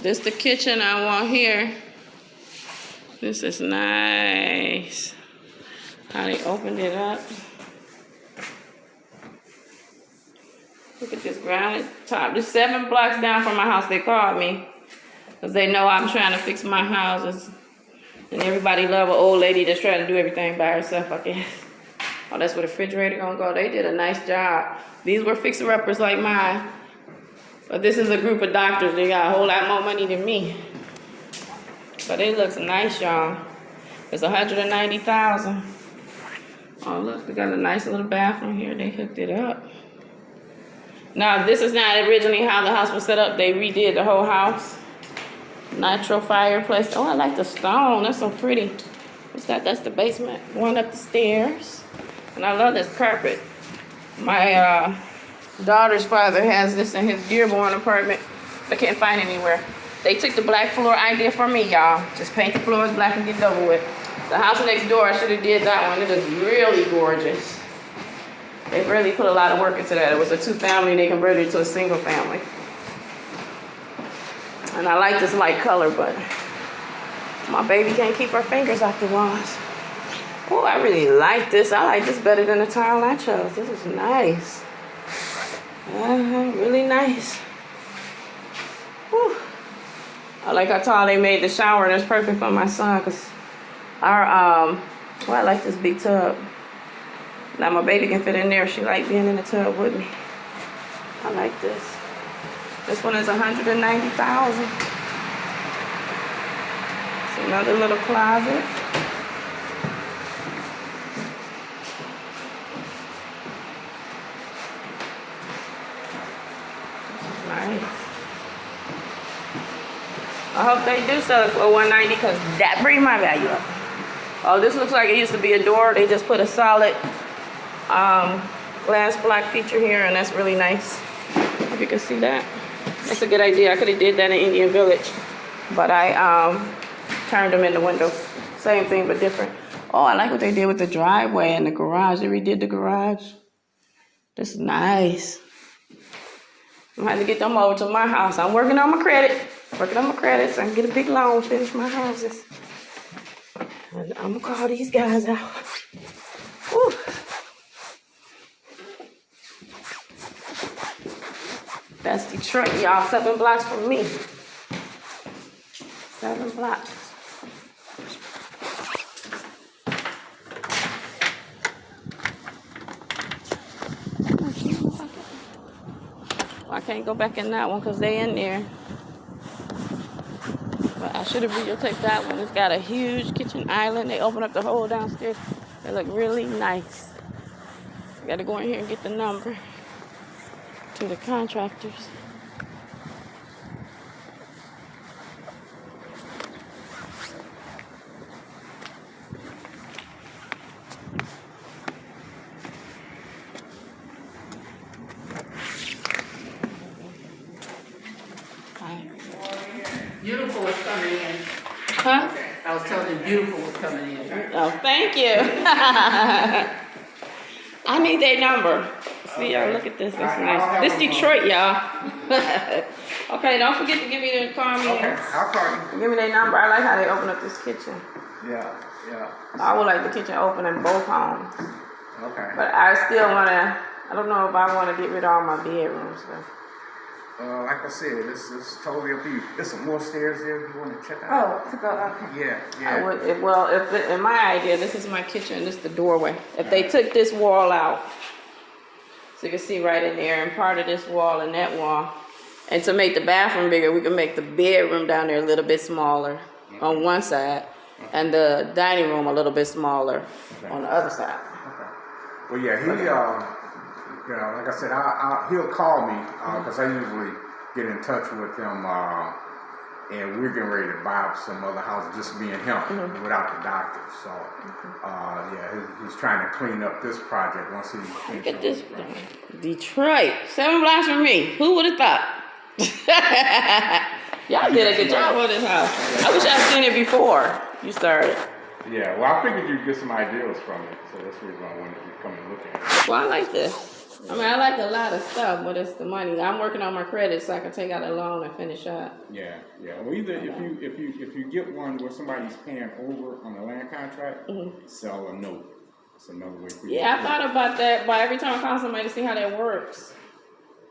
This the kitchen I want here. This is nice. How they opened it up. Look at this granite top. This 7 blocks down from my house. They called me because they know I'm trying to fix my houses. And everybody love an old lady that's trying to do everything by herself, I guess. Oh, that's where the refrigerator gonna go. They did a nice job. These were fixer-uppers like mine. But this is a group of doctors. They got a whole lot more money than me. But it looks nice, y'all. It's $190,000. Oh, look, we got a nice little bathroom here. They hooked it up. Now, this is not originally how the house was set up. They redid the whole house. Natural fireplace. Oh, I like the stone. That's so pretty. What's that? That's the basement. Going up the stairs. And I love this carpet. My daughter's father has this in his Dearborn apartment. I can't find anywhere. They took the black floor idea from me, y'all. Just paint the floors black and get it over with. The house next door, I should have did that one. It is really gorgeous. They really put a lot of work into that. It was a 2-family and they converted it to a single family. And I like this light color, but my baby can't keep her fingers off the walls. Oh, I really like this. I like this better than the tile I chose. This is nice. Really nice. Whew. I like how tall they made the shower. That's perfect for my son, because our, I like this big tub. Now my baby can fit in there. She like being in the tub with me. I like this. This one is $190,000. It's another little closet. Nice. I hope they do sell it for $190 because that brings my value up. Oh, this looks like it used to be a door. They just put a solid glass block feature here, and that's really nice. If you can see that. That's a good idea. I could have did that in Indian Village, but I turned them in the windows. Same thing, but different. Oh, I like what they did with the driveway and the garage. They redid the garage. This is nice. I'm gonna have to get them over to my house. I'm working on my credit. Working on my credit so I can get a big loan, finish my houses. And I'm gonna call these guys out. Whew. That's Detroit, y'all. 7 blocks from me. 7 blocks. Well, I can't go back in that one because they in there. But I should have videotaped that one. It's got a huge kitchen island. They open up the whole downstairs. They look really nice. I gotta go in here and get the number to the contractors. Beautiful was coming in. Huh? I was telling you beautiful was coming in. Oh, thank you. I need their number. See, y'all, look at this. That's nice. This Detroit, y'all. Okay, don't forget to give me the call me. Okay, I'll call you. Give me their number. I like how they open up this kitchen. Yeah, yeah. I would like the kitchen open in both homes. Okay. But I still want to, I don't know if I want to get rid of all my bedrooms. So. Like I said, it's totally up to you. There's some more stairs there if you want to check out. Oh, to go, okay. Yeah, yeah. I would, in my idea, this is my kitchen, this is the doorway. If they took this wall out, so you can see right in there, and part of this wall and that wall, and to make the bathroom bigger, we can make the bedroom down there a little bit smaller on one side, and the dining room a little bit smaller on the other side. Okay. Well, yeah, you know, like I said, he'll call me because I usually get in touch with him, and we're getting ready to buy up some other houses, just me and him, without the doctor. So, yeah, he's trying to clean up this project once he. Look at this, Detroit, 7 blocks from me. Who would have thought? Y'all did a good job on this house. I wish I'd seen it before you started. Yeah, well, I figured you'd get some ideas from it, so that's the reason I wanted you to come and look at it. Well, I like this. I mean, I like a lot of stuff, but it's the money. I'm working on my credit so I can take out a loan and finish up. Yeah. Well, either if you get one where somebody's paying over on a land contract, sell a note. It's another way for you. Yeah, I thought about that, but every time I call somebody to see how that works,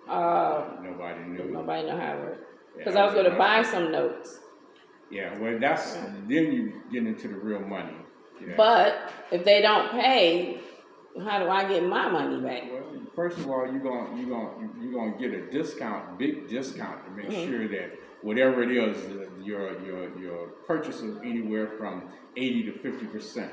nobody knew. Nobody know how it works. Because I was going to buy some notes. Yeah, well, then you get into the real money. Yeah. But if they don't pay, how do I get my money back? Well, first of all, you're gonna get a discount, big discount, to make sure that whatever it is, your purchase is anywhere from 80 to 50%,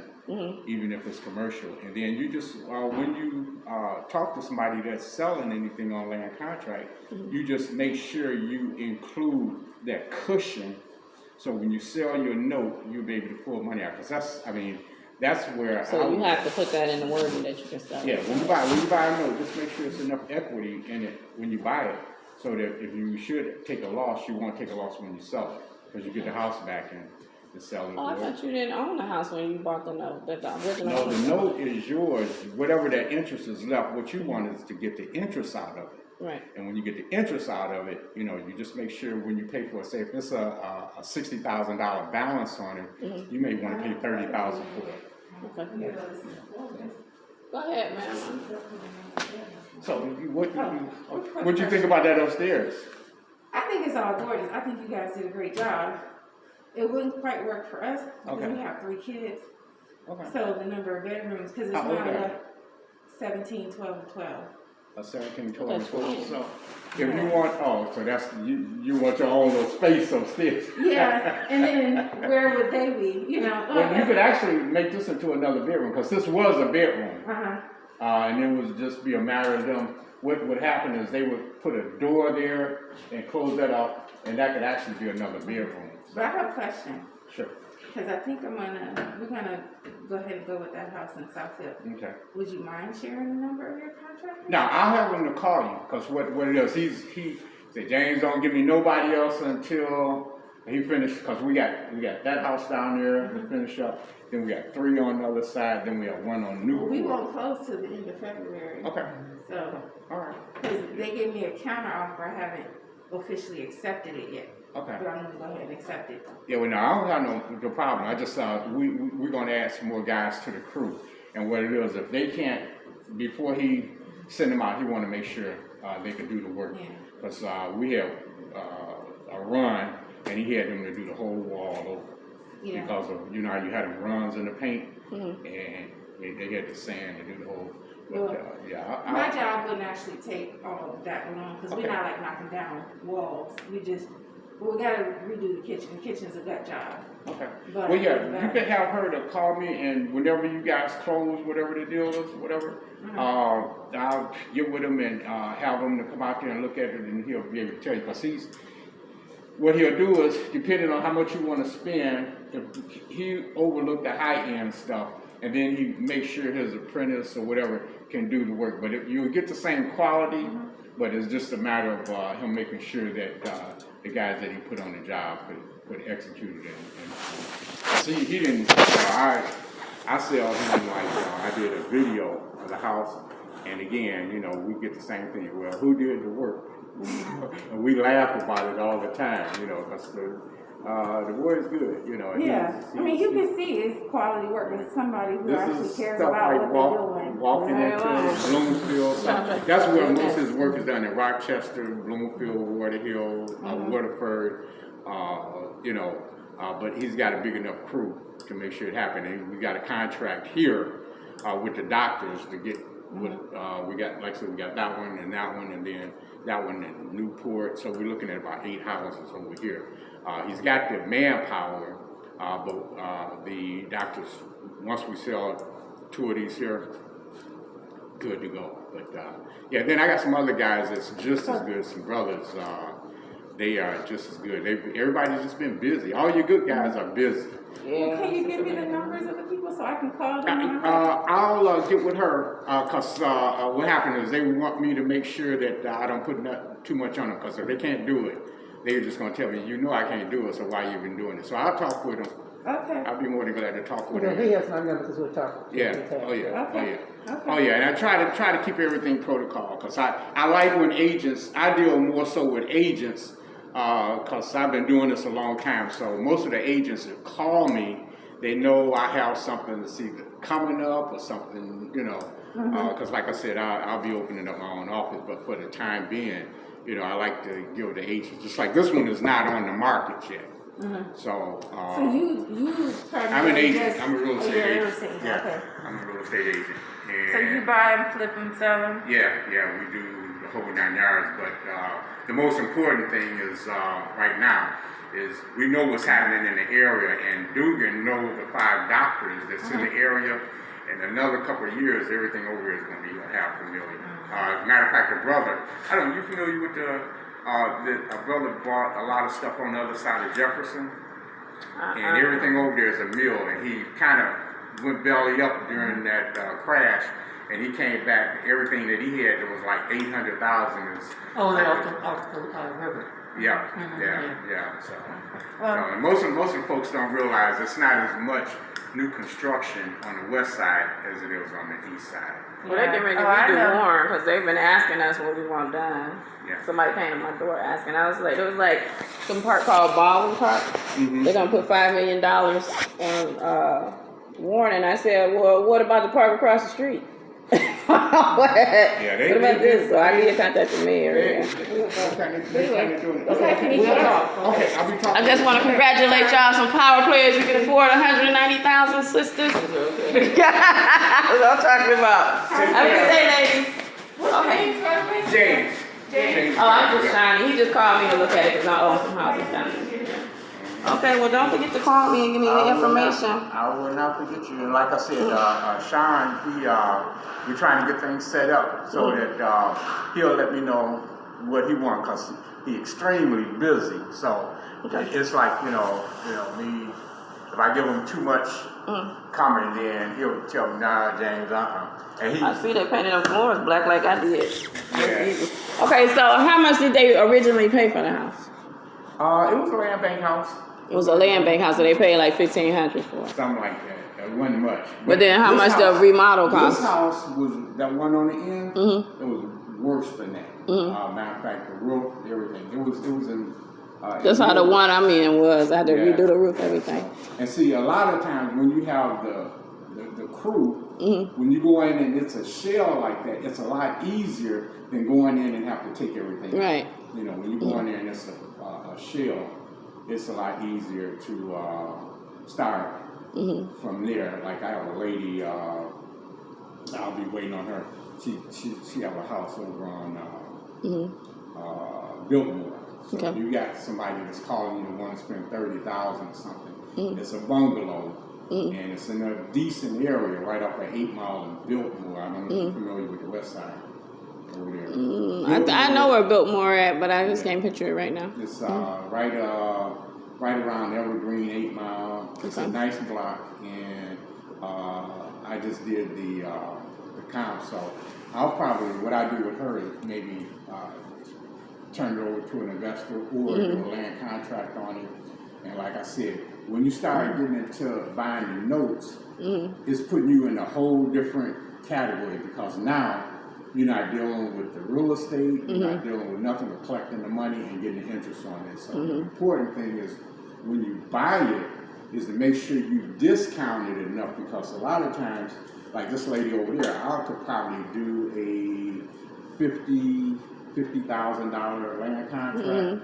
even if it's commercial. And then you just when you talk to somebody that's selling anything on land contract, you just make sure you include that cushion. So when you sell your note, you'll be able to pull money out. Because that's where. So you have to put that in the wording that you can sell. Yeah, when you buy a note, just make sure there's enough equity in it when you buy it, so that if you should take a loss, you won't take a loss when you sell it, because you get the house back and the selling. Oh, I thought you didn't own the house when you bought the note. The original. No, the note is yours. Whatever that interest is left, what you want is to get the interest out of it. Right. And when you get the interest out of it, you just make sure when you pay for it, say if it's a $60,000 balance on it, you may want to pay $30,000 for it. Okay. Go ahead, ma'am. So what you think about that upstairs? I think it's all gorgeous. I think you guys did a great job. It wouldn't quite work for us because we have 3 kids. Okay. So the number of bedrooms, because it's not a 17, 12, and 12. A 17, 12, and 12. So if you want, so that's you want your own little space upstairs. Yeah, and then where would they be? Well, you could actually make this into another bedroom, because this was a bedroom. And it would just be a matter of them. What would happen is they would put a door there and close that off, and that could actually be another bedroom. But I have a question. Sure. Because I think we're gonna go ahead and go with that house in Southfield. Okay. Would you mind sharing the number of your contract? Now I'll have him to call you, because what it is, he said, James, don't give me nobody else until he finished, because we got that house down there to finish up. Then we got 3 on the other side. Then we have 1 on Newport. We won't close till the end of February. Okay. So. All right. Because they gave me a counter offer. I haven't officially accepted it yet. Okay. But I'm going to go ahead and accept it. Yeah, well, no, I don't have no problem. I just, we're going to add some more guys to the crew. And what it is, if they can't, before he send them out, he want to make sure they can do the work. Because we have a run, and he had them to do the whole wall over. Yeah. Because of, you had them runs in the paint, and they had the sand to do the whole. But, my job wouldn't actually take all of that long, because we're not like knocking down walls. We got to redo the kitchen. The kitchen's a gut job. Okay. But well, yeah, you can have her to call me, and whenever you guys close, whatever the deal is, whatever, I'll get with him and have him to come out there and look at it, and he'll be able to tell you. Because what he'll do is, depending on how much you want to spend, if he overlook the high-end stuff, and then he makes sure his apprentice or whatever can do the work. But you'll get the same quality, but it's just a matter of him making sure that the guys that he put on the job could execute it. And see, he didn't. I sell him I did a video of the house, and again, we get the same thing. Well, who did the work? And we laugh about it all the time, because the word is good, Yeah, I mean, you can see it's quality work, but it's somebody who actually cares about what they're doing. Walking into Bloomfield, that's where most of his work is done, in Rochester, Bloomfield, Waterhill, Waterford, but he's got a big enough crew to make sure it happens. And we got a contract here with the doctors to get we got, like I said, we got that one, and then that one in Newport. So we're looking at about 8 houses over here. He's got the manpower, but the doctors, once we sell 2 of these here, good to go. But then I got some other guys that's just as good, some brothers. They are just as good. Everybody's just been busy. All your good guys are busy. Well, can you give me the numbers of the people so I can call them? I'll get with her, because what happened is they want me to make sure that I don't put too much on them, because if they can't do it, they're just going to tell me, I can't do it, so why you been doing it? So I'll talk with them Okay. I'll be more than glad to talk with Well, him. he has my number because we're talking. Yeah. Oh yeah. Okay. Oh yeah. Okay. Oh yeah. And I try to keep everything protocol because I like when agents. I deal more so with agents because I've been doing this a long time. So most of the agents that call me, they know I have something that's either coming up or something, you know. Because like I said, I'll be opening up my own office, but for the time being, you know, I like to give the agents. Just like this one is not on the market yet. So. So you I'm an agent. I'm a real estate you're a real agent. estate, Yeah, okay. I'm a real estate agent. And So you buy them, flip them, sell them? yeah, we do the whole 9 yards. But the most important thing is right now is we know what's happening in the area, and Dugan knows the 5 doctors that's in the area. In another couple of years, everything over here is going to be half familiar. As a matter of fact, the brother, I don't know, you familiar with a brother bought a lot of stuff on the other side of Jefferson? And everything over there is a mill, and he kind of went belly up during that crash, and he came back. Everything that he had, there was like 800,000. Oh, they're off the river. Yeah. So, and most of the folks don't realize it's not as much new construction on the west side as it is on the east side. Well, they get ready to redo more because they've been asking us what we want done. Yeah. Somebody came to my door asking. I was like, it was like some park called Baldwin Park. They're gonna put $5 million on Warren, and I said, well, what about the park across the street? What about this? So I did contact the mayor. I just want to congratulate y'all, some power players. You can afford 190,000 sisters. That's what I'm talking about. Have a good day, ladies. Okay. James. Oh, I'm just shining. He just called me to look at it because I own some houses down there. Okay, well, don't forget to call me and give me the information. I will not forget you. And like I said, Sean, we're trying to get things set up so that he'll let me know what he wants because he's extremely busy. So it's like, you know, me, if I give him too much comment, then he'll tell me, nah, James, And I see they painted them floors black like I did. Yeah. Okay, so how much did they originally pay for the house? It was a land bank house. It was a land bank house, so they paid like $1,500 for it. Something like that. It wasn't much. But then how much the remodel cost? This house was, that one on the end, it was worse than that. Matter of fact, the roof, everything. It was in... That's how the one I'm in was. I had to redo the roof, everything. And see, a lot of times when you have the crew, when you go in and it's a shell like that, it's a lot easier than going in and have to take everything out. Right. You know, when you go in there and it's a shell, it's a lot easier to start from there. Like I have a lady, I'll be waiting on her. She have a house over on Biltmore. So you got somebody that's calling you to want to spend $30,000 or something. It's a bungalow, and it's in a decent area right off of 8 Mile and Biltmore. I don't know if you're familiar with the west side over there. I know where Biltmore at, but I just can't picture it right now. It's right around Evergreen, 8 Mile. It's a nice block, and I just did the comp. So I'll probably, what I do with her is maybe turn it over to an investor or do a land contract on it. And like I said, when you start getting into buying the notes, it's putting you in a whole different category because now you're not dealing with the real estate, you're not dealing with nothing but collecting the money and getting the interest on it. So the important thing is when you buy it is to make sure you discount it enough because a lot of times, like this lady over there, I could probably do a $50,000 land contract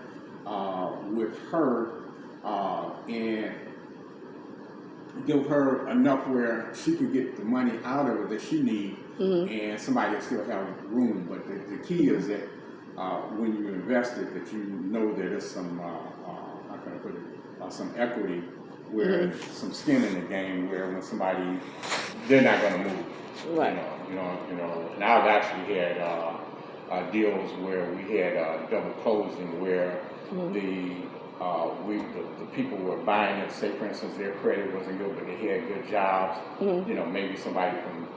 with her and give her enough where she could get the money out of it that she needs and somebody will still have room. But the key is that when you invest it, that you know that there's some, how can I put it, some equity, where some skin in the game, where when somebody, they're not going to move. Right. You know. And I've actually had deals where we had double closing, where the people were buying it. Say, for instance, their credit wasn't good, but they had good jobs. You know, maybe somebody from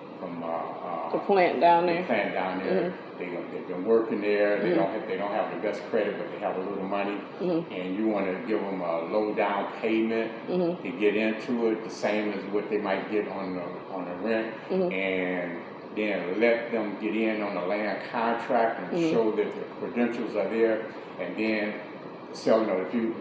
The plant down the there. plant down there. They've been working there. They don't have the best credit, but they have a little money. And you want to give them a low down payment to get into it, the same as what they might get on the rent, and then let them get in on the land contract and show that the credentials are there, and then sell. If you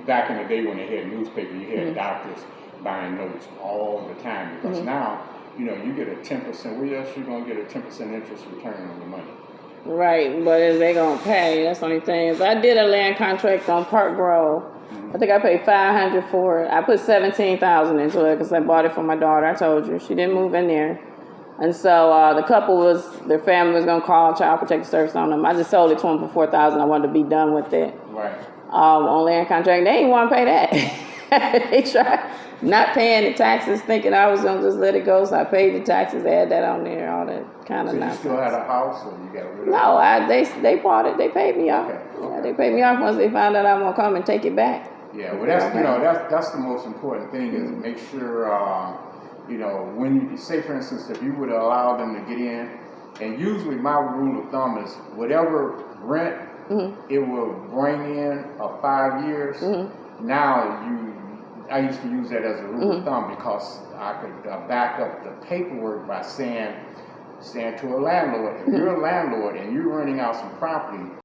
back in the day when they had newspaper, you had doctors buying notes all the time, because now you get a 10%. Where else you gonna get a 10% interest return on the money? Right, but is they gonna pay? That's the only thing. Is I did a land contract on Park Grove. I think I paid $500 for it. I put $17,000 into it because I bought it for my daughter. I told you she didn't move in there, and so the couple their family was gonna call child protective service on them. I just sold it to them for $4,000. I wanted to be done with it. Right. On land contract, they didn't want to pay that. They tried not paying the taxes, thinking I was gonna just let it go. So I paid the taxes, add that on there, all that kind of So you nonsense. still had a house, or you got rid of it? No, they bought it. They paid me off. Okay. Yeah, they paid me off once they found out I'm gonna come and take it back. Yeah, well, that's the most important thing, is make sure when you say, for instance, if you would allow them to get in, and usually my rule of thumb is whatever rent it will bring in of 5 years. Now I used to use that as a rule of thumb, because I could back up the paperwork by saying to a landlord, if you're a landlord and you're renting out some property,